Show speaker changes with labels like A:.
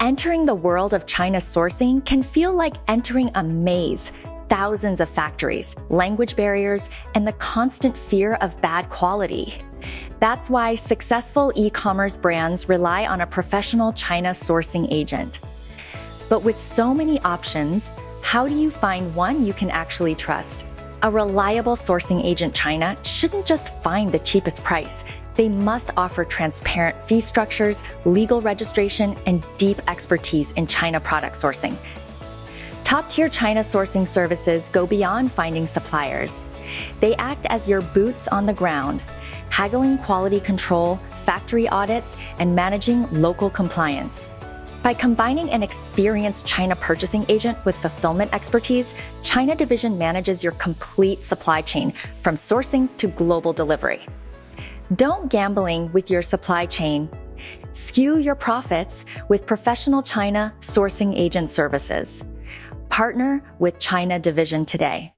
A: Entering the world of China sourcing can feel like entering a maze. Thousands of factories, language barriers, and the constant fear of bad quality. That's why successful e-commerce brands rely on a professional China sourcing agent. But with so many options, how do you find one you can actually trust? A reliable sourcing agent China shouldn't just find the cheapest price. They must offer transparent fee structures, legal registration, and deep expertise in China product sourcing. Top-tier China sourcing services go beyond finding suppliers. They act as your boots on the ground, haggling quality control, factory audits, and managing local compliance. By combining an experienced China purchasing agent with fulfillment expertise, ChinaDivision manages your complete supply chain from sourcing to global delivery. Don't gambling with your supply chain. Skew your profits with professional China sourcing agent services. Partner with ChinaDivision today.